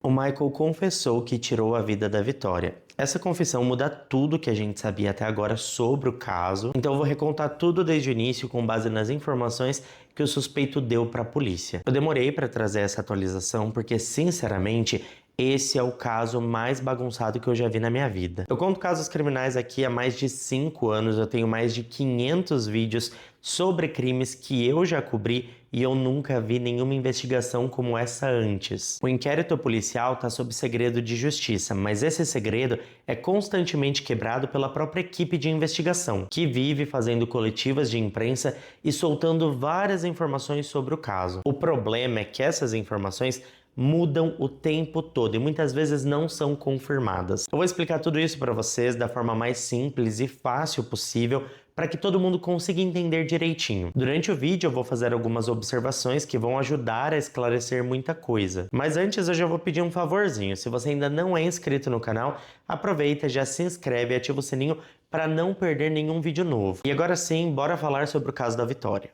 O Michael confessou que tirou a vida da Vitória. Essa confissão muda tudo que a gente sabia até agora sobre o caso, então eu vou recontar tudo desde o início com base nas informações que o suspeito deu para a polícia. Eu demorei para trazer essa atualização porque, sinceramente, esse é o caso mais bagunçado que eu já vi na minha vida. Eu conto casos criminais aqui há mais de 5 anos, eu tenho mais de 500 vídeos sobre crimes que eu já cobri e eu nunca vi nenhuma investigação como essa antes. O inquérito policial está sob segredo de justiça, mas esse segredo é constantemente quebrado pela própria equipe de investigação, que vive fazendo coletivas de imprensa e soltando várias informações sobre o caso. O problema é que essas informações mudam o tempo todo e muitas vezes não são confirmadas. Eu vou explicar tudo isso para vocês da forma mais simples e fácil possível para que todo mundo consiga entender direitinho. Durante o vídeo eu vou fazer algumas observações que vão ajudar a esclarecer muita coisa. Mas antes eu já vou pedir um favorzinho. Se você ainda não é inscrito no canal, aproveita, já se inscreve e ativa o sininho para não perder nenhum vídeo novo. E agora sim, bora falar sobre o caso da Vitória.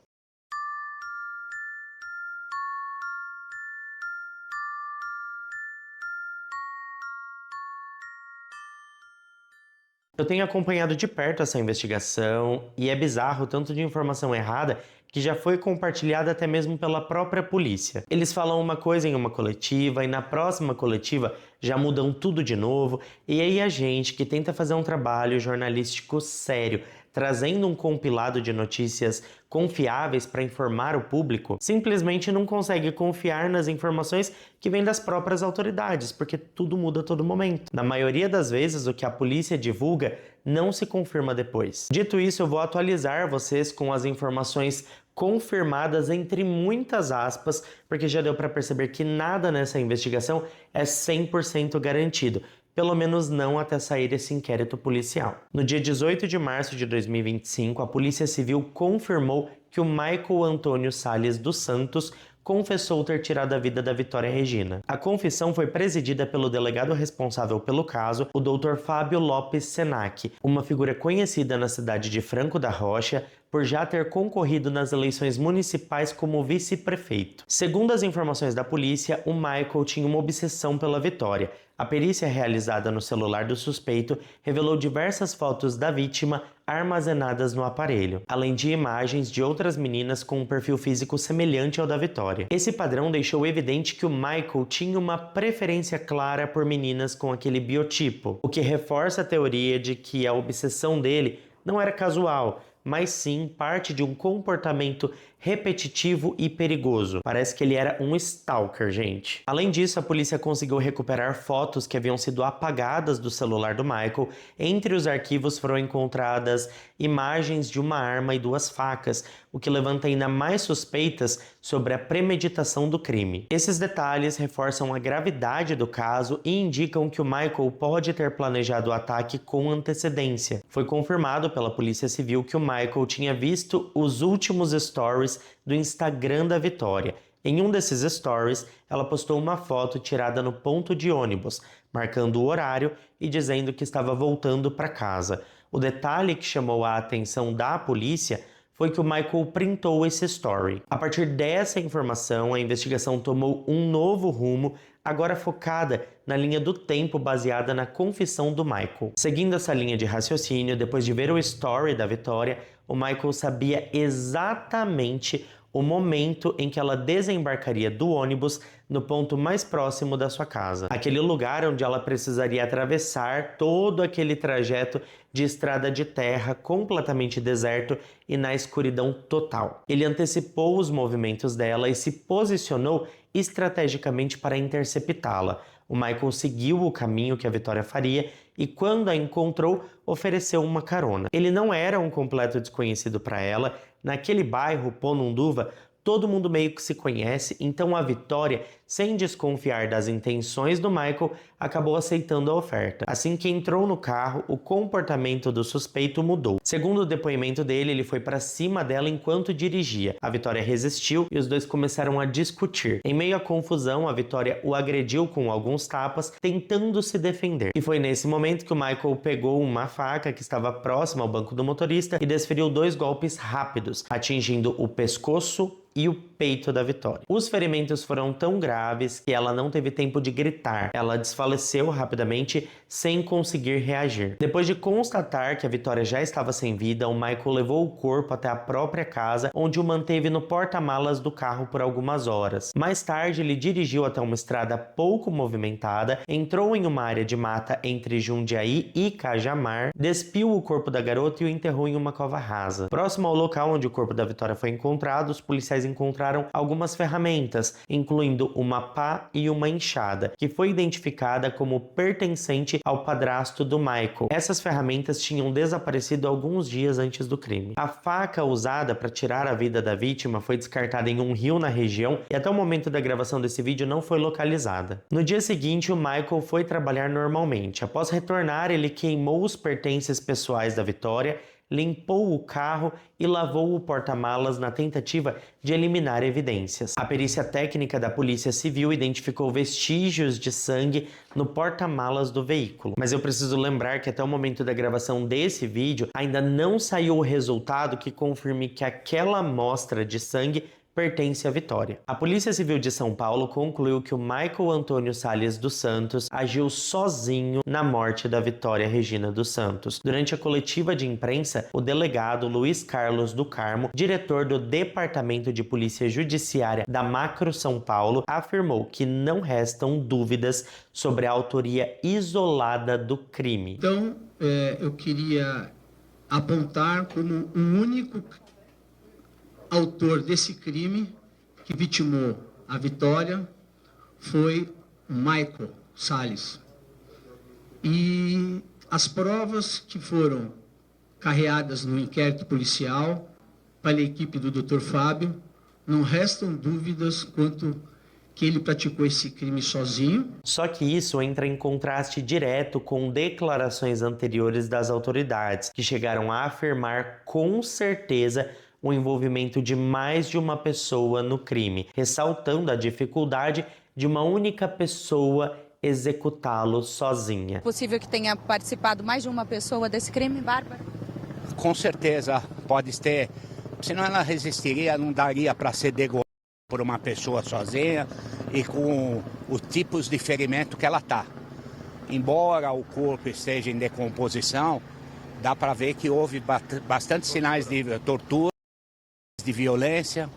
Eu tenho acompanhado de perto essa investigação e é bizarro o tanto de informação errada que já foi compartilhada até mesmo pela própria polícia. Eles falam uma coisa em uma coletiva e na próxima coletiva já mudam tudo de novo, e aí a gente que tenta fazer um trabalho jornalístico sério, trazendo um compilado de notícias confiáveis para informar o público, simplesmente não consegue confiar nas informações que vêm das próprias autoridades, porque tudo muda a todo momento. Na maioria das vezes, o que a polícia divulga não se confirma depois. Dito isso, eu vou atualizar vocês com as informações confirmadas entre muitas aspas, porque já deu para perceber que nada nessa investigação é 100% garantido. Pelo menos não até sair esse inquérito policial. No dia 18 de março de 2025, a Polícia Civil confirmou que o Michael Antônio Salles dos Santos confessou ter tirado a vida da Vitória Regina. A confissão foi presidida pelo delegado responsável pelo caso, o Dr. Fábio Lopes Senac, uma figura conhecida na cidade de Franco da Rocha por já ter concorrido nas eleições municipais como vice-prefeito. Segundo as informações da polícia, o Michael tinha uma obsessão pela Vitória. A perícia realizada no celular do suspeito revelou diversas fotos da vítima armazenadas no aparelho, além de imagens de outras meninas com um perfil físico semelhante ao da Vitória. Esse padrão deixou evidente que o Michael tinha uma preferência clara por meninas com aquele biotipo, o que reforça a teoria de que a obsessão dele não era casual, mas sim parte de um comportamento repetitivo e perigoso. Parece que ele era um stalker, gente. Além disso, a polícia conseguiu recuperar fotos que haviam sido apagadas do celular do Michael. Entre os arquivos foram encontradas imagens de uma arma e 2 facas, o que levanta ainda mais suspeitas sobre a premeditação do crime. Esses detalhes reforçam a gravidade do caso e indicam que o Michael pode ter planejado o ataque com antecedência. Foi confirmado pela Polícia Civil que o Michael tinha visto os últimos stories do Instagram da Vitória. Em um desses stories, ela postou uma foto tirada no ponto de ônibus, marcando o horário e dizendo que estava voltando para casa. O detalhe que chamou a atenção da polícia foi que o Michael printou esse story. A partir dessa informação, a investigação tomou um novo rumo, agora focada na linha do tempo baseada na confissão do Michael. Seguindo essa linha de raciocínio, depois de ver o story da Vitória, o Michael sabia exatamente o momento em que ela desembarcaria do ônibus no ponto mais próximo da sua casa. Aquele lugar onde ela precisaria atravessar todo aquele trajeto de estrada de terra completamente deserto e na escuridão total. Ele antecipou os movimentos dela e se posicionou estrategicamente para interceptá-la. O Michael seguiu o caminho que a Vitória faria e, quando a encontrou, ofereceu uma carona. Ele não era um completo desconhecido para ela. Naquele bairro, Ponunduva, todo mundo meio que se conhece, então a Vitória, sem desconfiar das intenções do Michael, acabou aceitando a oferta. Assim que entrou no carro, o comportamento do suspeito mudou. Segundo o depoimento dele, ele foi para cima dela enquanto dirigia. A Vitória resistiu e os dois começaram a discutir. Em meio à confusão, a Vitória o agrediu com alguns tapas, tentando se defender. E foi nesse momento que o Michael pegou uma faca que estava próxima ao banco do motorista e desferiu 2 golpes rápidos, atingindo o pescoço e o peito da Vitória. Os ferimentos foram tão graves graves que ela não teve tempo de gritar. Ela desfaleceu rapidamente sem conseguir reagir. Depois de constatar que a Vitória já estava sem vida, o Michael levou o corpo até a própria casa, onde o manteve no porta-malas do carro por algumas horas. Mais tarde, ele dirigiu até uma estrada pouco movimentada, entrou em uma área de mata entre Jundiaí e Cajamar, despiu o corpo da garota e o enterrou em uma cova rasa. Próximo ao local onde o corpo da Vitória foi encontrado, os policiais encontraram algumas ferramentas, incluindo uma pá e uma enxada, que foi identificada como pertencente ao padrasto do Michael. Essas ferramentas tinham desaparecido alguns dias antes do crime. A faca usada para tirar a vida da vítima foi descartada em um rio na região e até o momento da gravação desse vídeo não foi localizada. No dia seguinte, o Michael foi trabalhar normalmente. Após retornar, ele queimou os pertences pessoais da Vitória, limpou o carro e lavou o porta-malas na tentativa de eliminar evidências. A perícia técnica da Polícia Civil identificou vestígios de sangue no porta-malas do veículo. Mas eu preciso lembrar que até o momento da gravação desse vídeo ainda não saiu o resultado que confirme que aquela amostra de sangue pertence à Vitória. A Polícia Civil de São Paulo concluiu que o Michael Antônio Salles dos Santos agiu sozinho na morte da Vitória Regina dos Santos. Durante a coletiva de imprensa, o delegado Luiz Carlos do Carmo, diretor do Departamento de Polícia Judiciária da Macro São Paulo, afirmou que não restam dúvidas sobre a autoria isolada do crime. Então, eu queria apontar como um único autor desse crime que vitimou a Vitória foi Michael Salles. E as provas que foram carreadas no inquérito policial pela equipe do Dr. Fábio, não restam dúvidas quanto que ele praticou esse crime sozinho. Só que isso entra em contraste direto com declarações anteriores das autoridades, que chegaram a afirmar com certeza o envolvimento de mais de uma pessoa no crime, ressaltando a dificuldade de uma única pessoa executá-lo sozinha. É possível que tenha participado mais de uma pessoa desse crime, Bárbara? Com certeza pode ter, senão ela resistiria, não daria para ser degolada por uma pessoa sozinha e com os tipos de ferimento que ela está. Embora o corpo esteja em decomposição, dá para ver que houve bastante sinais de tortura, de violência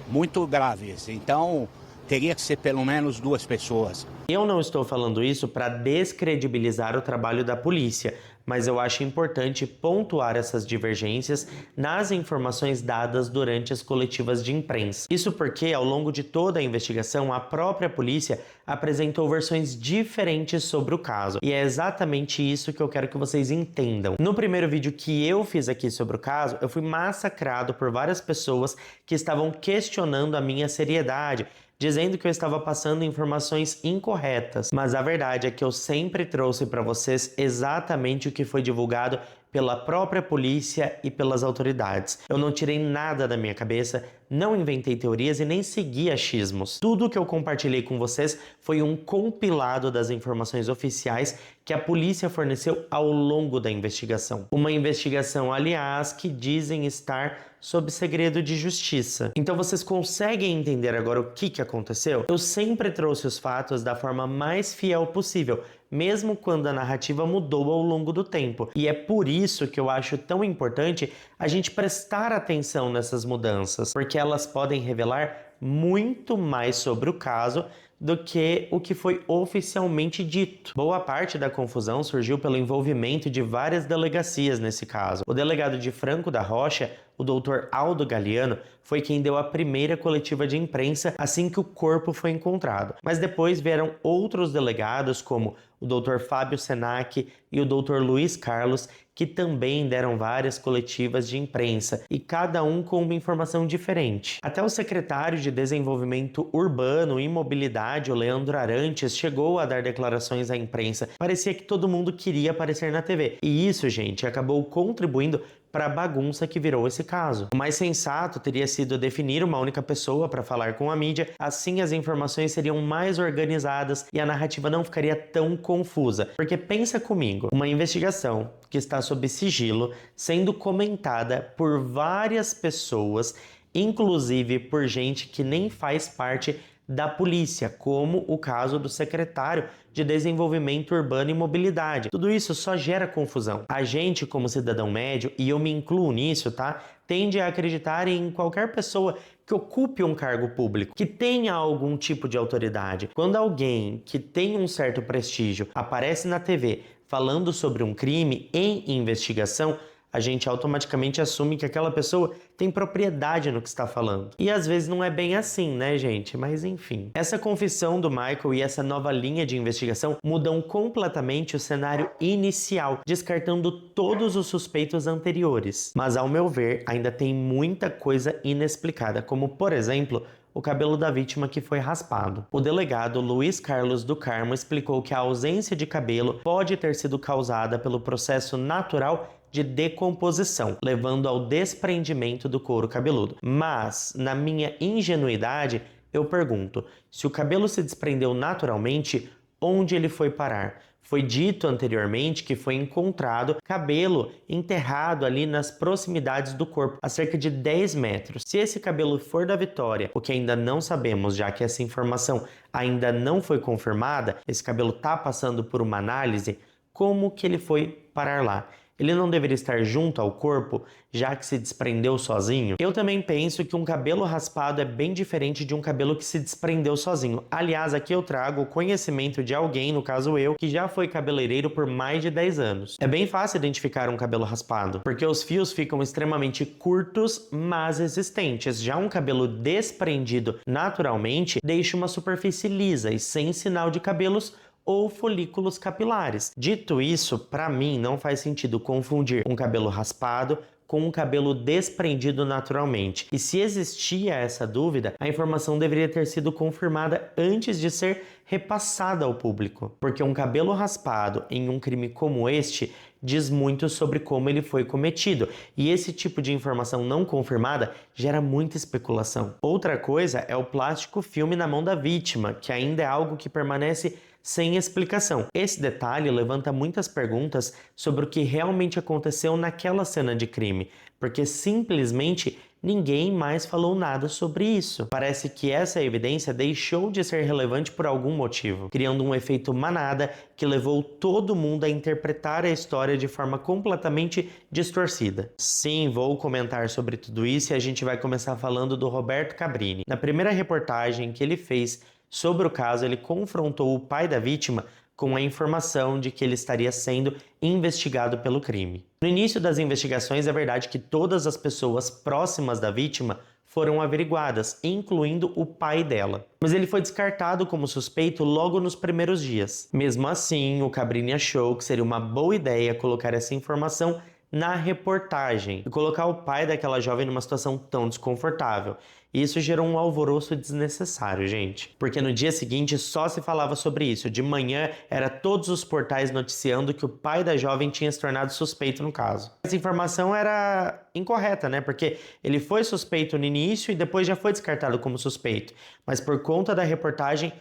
muito graves. Então, teria que ser pelo menos 2 pessoas. Eu não estou falando isso para descredibilizar o trabalho da polícia, mas eu acho importante pontuar essas divergências nas informações dadas durante as coletivas de imprensa. Isso porque, ao longo de toda a investigação, a própria polícia apresentou versões diferentes sobre o caso. E é exatamente isso que eu quero que vocês entendam. No primeiro vídeo que eu fiz aqui sobre o caso, eu fui massacrado por várias pessoas que estavam questionando a minha seriedade, dizendo que eu estava passando informações incorretas, mas a verdade é que eu sempre trouxe para vocês exatamente o que foi divulgado pela própria polícia e pelas autoridades. Eu não tirei nada da minha cabeça, não inventei teorias e nem segui achismos. Tudo que eu compartilhei com vocês foi um compilado das informações oficiais que a polícia forneceu ao longo da investigação. Uma investigação, aliás, que dizem estar sob segredo de justiça. Então vocês conseguem entender agora o que aconteceu? Eu sempre trouxe os fatos da forma mais fiel possível, mesmo quando a narrativa mudou ao longo do tempo. E é por isso que eu acho tão importante a gente prestar atenção nessas mudanças, porque elas podem revelar muito mais sobre o caso do que o que foi oficialmente dito. Boa parte da confusão surgiu pelo envolvimento de várias delegacias nesse caso. O delegado de Franco da Rocha, o Dr. Aldo Galiano, foi quem deu a primeira coletiva de imprensa assim que o corpo foi encontrado. Mas depois vieram outros delegados, como o Dr. Fábio Senac e o Dr. Luiz Carlos, que também deram várias coletivas de imprensa, e cada um com uma informação diferente. Até o secretário de Desenvolvimento Urbano e Mobilidade, o Leandro Arantes, chegou a dar declarações à imprensa. Parecia que todo mundo queria aparecer na TV. E isso, gente, acabou contribuindo para a bagunça que virou esse caso. O mais sensato teria sido definir uma única pessoa para falar com a mídia, assim as informações seriam mais organizadas e a narrativa não ficaria tão confusa. Porque pensa comigo, uma investigação que está sob sigilo, sendo comentada por várias pessoas, inclusive por gente que nem faz parte da polícia, como o caso do secretário de Desenvolvimento Urbano e Mobilidade. Tudo isso só gera confusão. A gente, como cidadão médio, e eu me incluo nisso, tá? Tende a acreditar em qualquer pessoa que ocupe um cargo público, que tenha algum tipo de autoridade. Quando alguém que tem um certo prestígio aparece na TV falando sobre um crime em investigação, a gente automaticamente assume que aquela pessoa tem propriedade no que está falando. E às vezes não é bem assim, né, gente? Mas enfim. Essa confissão do Michael e essa nova linha de investigação mudam completamente o cenário inicial, descartando todos os suspeitos anteriores. Mas, ao meu ver, ainda tem muita coisa inexplicada, como, por exemplo, o cabelo da vítima que foi raspado. O delegado Luiz Carlos do Carmo explicou que a ausência de cabelo pode ter sido causada pelo processo natural de decomposição, levando ao desprendimento do couro cabeludo. Mas, na minha ingenuidade, eu pergunto, se o cabelo se desprendeu naturalmente, onde ele foi parar? Foi dito anteriormente que foi encontrado cabelo enterrado ali nas proximidades do corpo, a cerca de 10 metros. Se esse cabelo for da Vitória, o que ainda não sabemos, já que essa informação ainda não foi confirmada, esse cabelo está passando por uma análise, como que ele foi parar lá? Ele não deveria estar junto ao corpo, já que se desprendeu sozinho? Eu também penso que um cabelo raspado é bem diferente de um cabelo que se desprendeu sozinho. Aliás, aqui eu trago o conhecimento de alguém, no caso eu, que já foi cabeleireiro por mais de 10 anos. É bem fácil identificar um cabelo raspado, porque os fios ficam extremamente curtos, mas resistentes. Já um cabelo desprendido naturalmente deixa uma superfície lisa e sem sinal de cabelos ou folículos capilares. Dito isso, para mim não faz sentido confundir um cabelo raspado com um cabelo desprendido naturalmente. E se existia essa dúvida, a informação deveria ter sido confirmada antes de ser repassada ao público, porque um cabelo raspado em um crime como este diz muito sobre como ele foi cometido, e esse tipo de informação não confirmada gera muita especulação. Outra coisa é o plástico filme na mão da vítima, que ainda é algo que permanece sem explicação. Esse detalhe levanta muitas perguntas sobre o que realmente aconteceu naquela cena de crime, porque simplesmente ninguém mais falou nada sobre isso. Parece que essa evidência deixou de ser relevante por algum motivo, criando um efeito manada que levou todo mundo a interpretar a história de forma completamente distorcida. Sim, vou comentar sobre tudo isso e a gente vai começar falando do Roberto Cabrini. Na primeira reportagem que ele fez sobre o caso, ele confrontou o pai da vítima com a informação de que ele estaria sendo investigado pelo crime. No início das investigações, é verdade que todas as pessoas próximas da vítima foram averiguadas, incluindo o pai dela. Mas ele foi descartado como suspeito logo nos primeiros dias. Mesmo assim, o Cabrini achou que seria uma boa ideia colocar essa informação na reportagem e colocar o pai daquela jovem numa situação tão desconfortável. E isso gerou um alvoroço desnecessário, gente. Porque no dia seguinte só se falava sobre isso. De manhã era todos os portais noticiando que o pai da jovem tinha se tornado suspeito no caso. Essa informação era incorreta, né? Porque ele foi suspeito no início e depois já foi descartado como suspeito. Mas por conta da reportagem,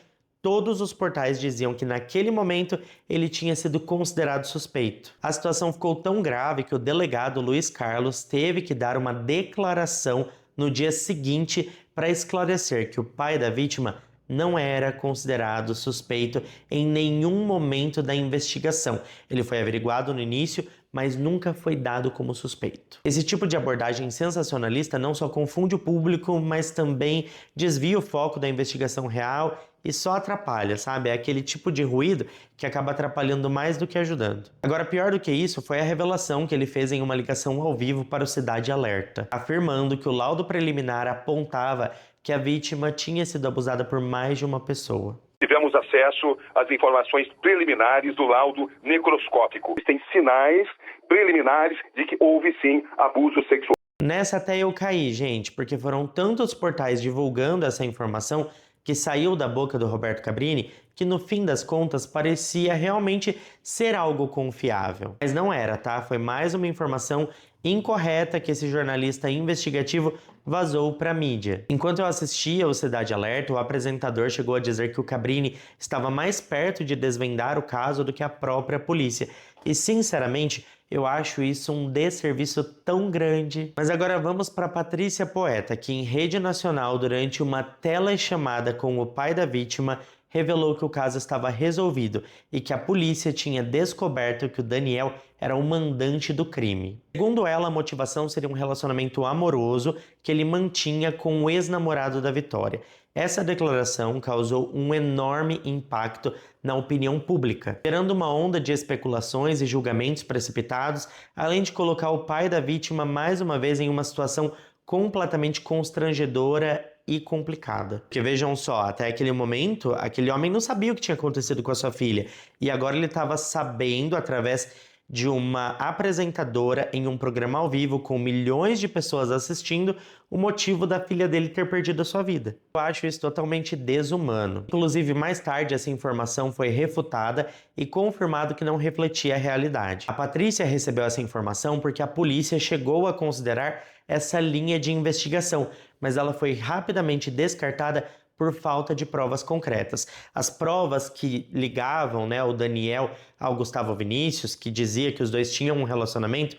todos os portais diziam que naquele momento ele tinha sido considerado suspeito. A situação ficou tão grave que o delegado Luiz Carlos teve que dar uma declaração no dia seguinte para esclarecer que o pai da vítima não era considerado suspeito em nenhum momento da investigação. Ele foi averiguado no início, mas nunca foi dado como suspeito. Esse tipo de abordagem sensacionalista não só confunde o público, mas também desvia o foco da investigação real e só atrapalha, sabe? É aquele tipo de ruído que acaba atrapalhando mais do que ajudando. Agora, pior do que isso foi a revelação que ele fez em uma ligação ao vivo para o Cidade Alerta, afirmando que o laudo preliminar apontava que a vítima tinha sido abusada por mais de uma pessoa. Tivemos acesso às informações preliminares do laudo necroscópico. Tem sinais preliminares de que houve sim abuso sexual. Nessa até eu caí, gente, porque foram tantos portais divulgando essa informação que saiu da boca do Roberto Cabrini, que no fim das contas parecia realmente ser algo confiável. Mas não era, tá? Foi mais uma informação incorreta que esse jornalista investigativo vazou para a mídia. Enquanto eu assistia ao Cidade Alerta, o apresentador chegou a dizer que o Cabrini estava mais perto de desvendar o caso do que a própria polícia. E, sinceramente, Eu acho isso um desserviço tão grande. Mas agora vamos para Patrícia Poeta, que em rede nacional, durante uma telechamada com o pai da vítima, revelou que o caso estava resolvido e que a polícia tinha descoberto que o Daniel era o mandante do crime. Segundo ela, a motivação seria um relacionamento amoroso que ele mantinha com o ex-namorado da Vitória. Essa declaração causou um enorme impacto na opinião pública, gerando uma onda de especulações e julgamentos precipitados, além de colocar o pai da vítima mais uma vez em uma situação completamente constrangedora e complicada. Porque vejam só, até aquele momento, aquele homem não sabia o que tinha acontecido com a sua filha, e agora ele estava sabendo através de uma apresentadora em um programa ao vivo com milhões de pessoas assistindo o motivo da filha dele ter perdido a sua vida. Eu acho isso totalmente desumano. Inclusive, mais tarde, essa informação foi refutada e confirmado que não refletia a realidade. A Patrícia recebeu essa informação porque a polícia chegou a considerar essa linha de investigação, mas ela foi rapidamente descartada por falta de provas concretas. As provas que ligavam, o Daniel ao Gustavo Vinícius, que dizia que os dois tinham um relacionamento,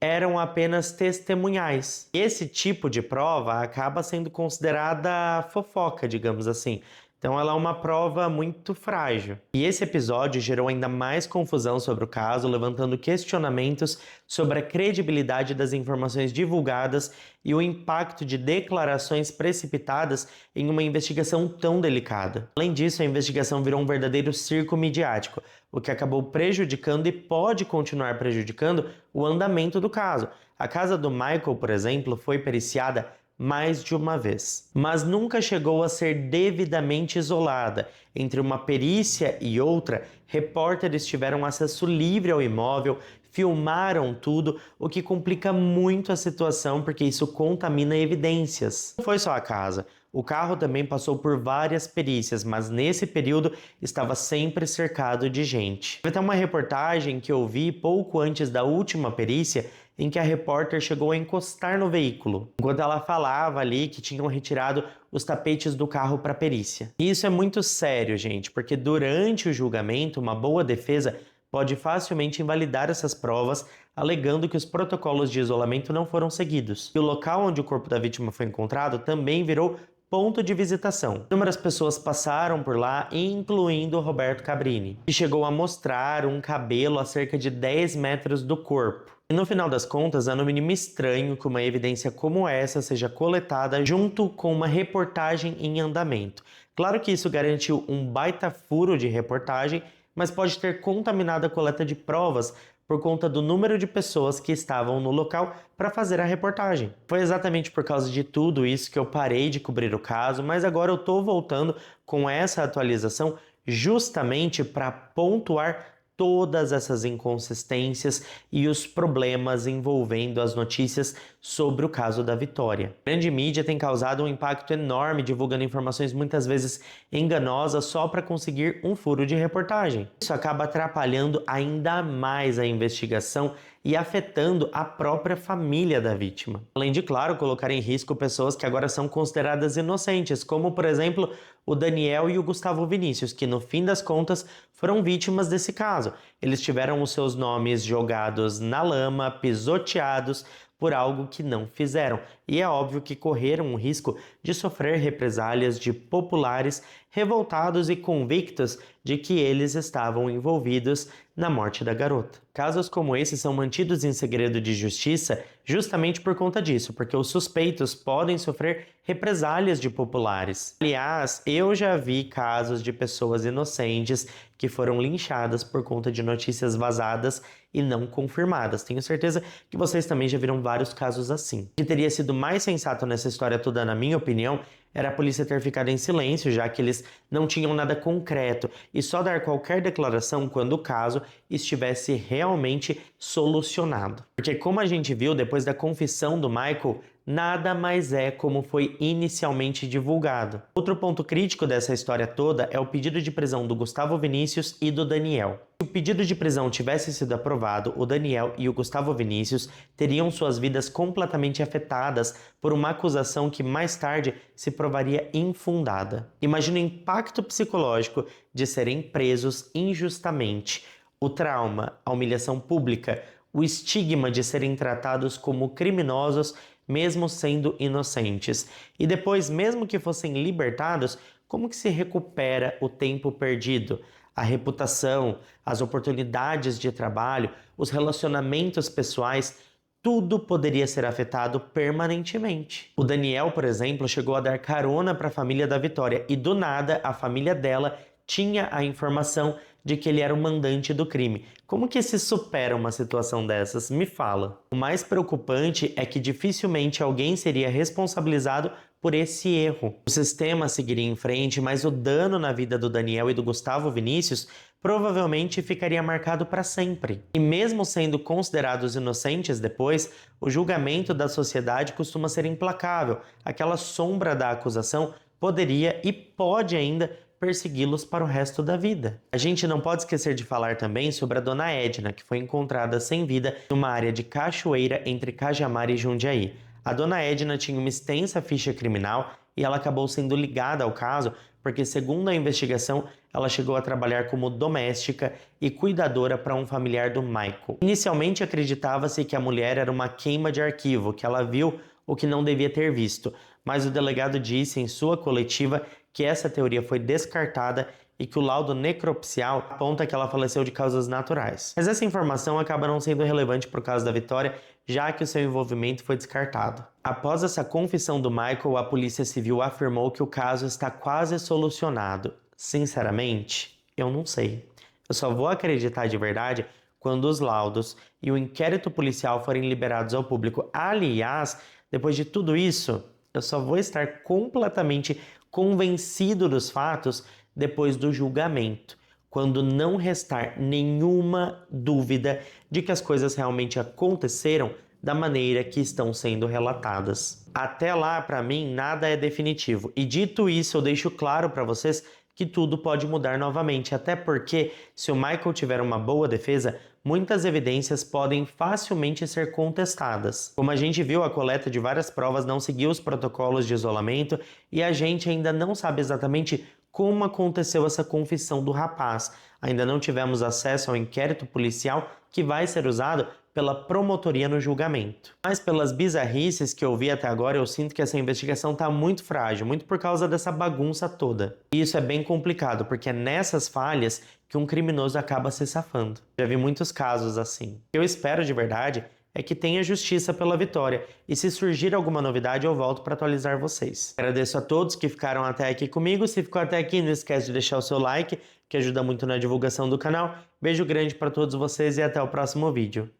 eram apenas testemunhais. Esse tipo de prova acaba sendo considerada fofoca, digamos assim. Então ela é uma prova muito frágil. E esse episódio gerou ainda mais confusão sobre o caso, levantando questionamentos sobre a credibilidade das informações divulgadas e o impacto de declarações precipitadas em uma investigação tão delicada. Além disso, a investigação virou um verdadeiro circo midiático, o que acabou prejudicando e pode continuar prejudicando o andamento do caso. A casa do Michael, por exemplo, foi periciada mais de uma vez, mas nunca chegou a ser devidamente isolada. Entre uma perícia e outra, repórteres tiveram acesso livre ao imóvel, filmaram tudo, o que complica muito a situação porque isso contamina evidências. Não foi só a casa. O carro também passou por várias perícias, mas nesse período estava sempre cercado de gente. Teve até uma reportagem que eu vi pouco antes da última perícia, em que a repórter chegou a encostar no veículo, enquanto ela falava ali que tinham retirado os tapetes do carro para perícia. E isso é muito sério, gente, porque durante o julgamento, uma boa defesa pode facilmente invalidar essas provas, alegando que os protocolos de isolamento não foram seguidos. E o local onde o corpo da vítima foi encontrado também virou ponto de visitação. Inúmeras pessoas passaram por lá, incluindo o Roberto Cabrini, que chegou a mostrar um cabelo a cerca de 10 metros do corpo. E no final das contas, é no mínimo estranho que uma evidência como essa seja coletada junto com uma reportagem em andamento. Claro que isso garantiu um baita furo de reportagem, mas pode ter contaminado a coleta de provas por conta do número de pessoas que estavam no local para fazer a reportagem. Foi exatamente por causa de tudo isso que eu parei de cobrir o caso, mas agora eu estou voltando com essa atualização justamente para pontuar todas essas inconsistências e os problemas envolvendo as notícias sobre o caso da Vitória. A grande mídia tem causado um impacto enorme divulgando informações muitas vezes enganosas só para conseguir um furo de reportagem. Isso acaba atrapalhando ainda mais a investigação e afetando a própria família da vítima. Além de, claro, colocar em risco pessoas que agora são consideradas inocentes, como, por exemplo, o Daniel e o Gustavo Vinícius, que no fim das contas foram vítimas desse caso. Eles tiveram os seus nomes jogados na lama, pisoteados por algo que não fizeram. E é óbvio que correram o risco de sofrer represálias de populares revoltados e convictos de que eles estavam envolvidos na morte da garota. Casos como esse são mantidos em segredo de justiça justamente por conta disso, porque os suspeitos podem sofrer represálias de populares. Aliás, eu já vi casos de pessoas inocentes que foram linchadas por conta de notícias vazadas e não confirmadas. Tenho certeza que vocês também já viram vários casos assim. O que teria sido mais sensato nessa história toda, na minha opinião, era a polícia ter ficado em silêncio, já que eles não tinham nada concreto, e só dar qualquer declaração quando o caso estivesse realmente solucionado. Porque como a gente viu depois da confissão do Michael, nada mais é como foi inicialmente divulgado. Outro ponto crítico dessa história toda é o pedido de prisão do Gustavo Vinícius e do Daniel. Se o pedido de prisão tivesse sido aprovado, o Daniel e o Gustavo Vinícius teriam suas vidas completamente afetadas por uma acusação que mais tarde se provaria infundada. Imagina o impacto psicológico de serem presos injustamente, o trauma, a humilhação pública, o estigma de serem tratados como criminosos, mesmo sendo inocentes. E depois, mesmo que fossem libertados, como que se recupera o tempo perdido? A reputação, as oportunidades de trabalho, os relacionamentos pessoais, tudo poderia ser afetado permanentemente. O Daniel, por exemplo, chegou a dar carona para a família da Vitória e do nada a família dela tinha a informação de que ele era o mandante do crime. Como que se supera uma situação dessas? Me fala. O mais preocupante é que dificilmente alguém seria responsabilizado por esse erro. O sistema seguiria em frente, mas o dano na vida do Daniel e do Gustavo Vinícius provavelmente ficaria marcado para sempre. E mesmo sendo considerados inocentes depois, o julgamento da sociedade costuma ser implacável. Aquela sombra da acusação poderia e pode ainda persegui-los para o resto da vida. A gente não pode esquecer de falar também sobre a dona Edna, que foi encontrada sem vida numa área de cachoeira entre Cajamar e Jundiaí. A dona Edna tinha uma extensa ficha criminal e ela acabou sendo ligada ao caso porque, segundo a investigação, ela chegou a trabalhar como doméstica e cuidadora para um familiar do Michael. Inicialmente acreditava-se que a mulher era uma queima de arquivo, que ela viu o que não devia ter visto, mas o delegado disse em sua coletiva que essa teoria foi descartada e que o laudo necropsial aponta que ela faleceu de causas naturais. Mas essa informação acaba não sendo relevante para o caso da Vitória, já que o seu envolvimento foi descartado. Após essa confissão do Michael, a Polícia Civil afirmou que o caso está quase solucionado. Sinceramente, eu não sei. Eu só vou acreditar de verdade quando os laudos e o inquérito policial forem liberados ao público. Aliás, depois de tudo isso, eu só vou estar completamente convencido dos fatos depois do julgamento, quando não restar nenhuma dúvida de que as coisas realmente aconteceram da maneira que estão sendo relatadas. Até lá, para mim, nada é definitivo. E dito isso, eu deixo claro para vocês que tudo pode mudar novamente, até porque, se o Michael tiver uma boa defesa, muitas evidências podem facilmente ser contestadas. Como a gente viu, a coleta de várias provas não seguiu os protocolos de isolamento e a gente ainda não sabe exatamente como aconteceu essa confissão do rapaz. Ainda não tivemos acesso ao inquérito policial que vai ser usado pela promotoria no julgamento. Mas pelas bizarrices que eu vi até agora, eu sinto que essa investigação está muito frágil, muito por causa dessa bagunça toda. E isso é bem complicado, porque é nessas falhas que um criminoso acaba se safando. Já vi muitos casos assim. Eu espero de verdade é que tenha justiça pela Vitória, e se surgir alguma novidade eu volto para atualizar vocês. Agradeço a todos que ficaram até aqui comigo. Se ficou até aqui, não esquece de deixar o seu like, que ajuda muito na divulgação do canal. Beijo grande para todos vocês e até o próximo vídeo.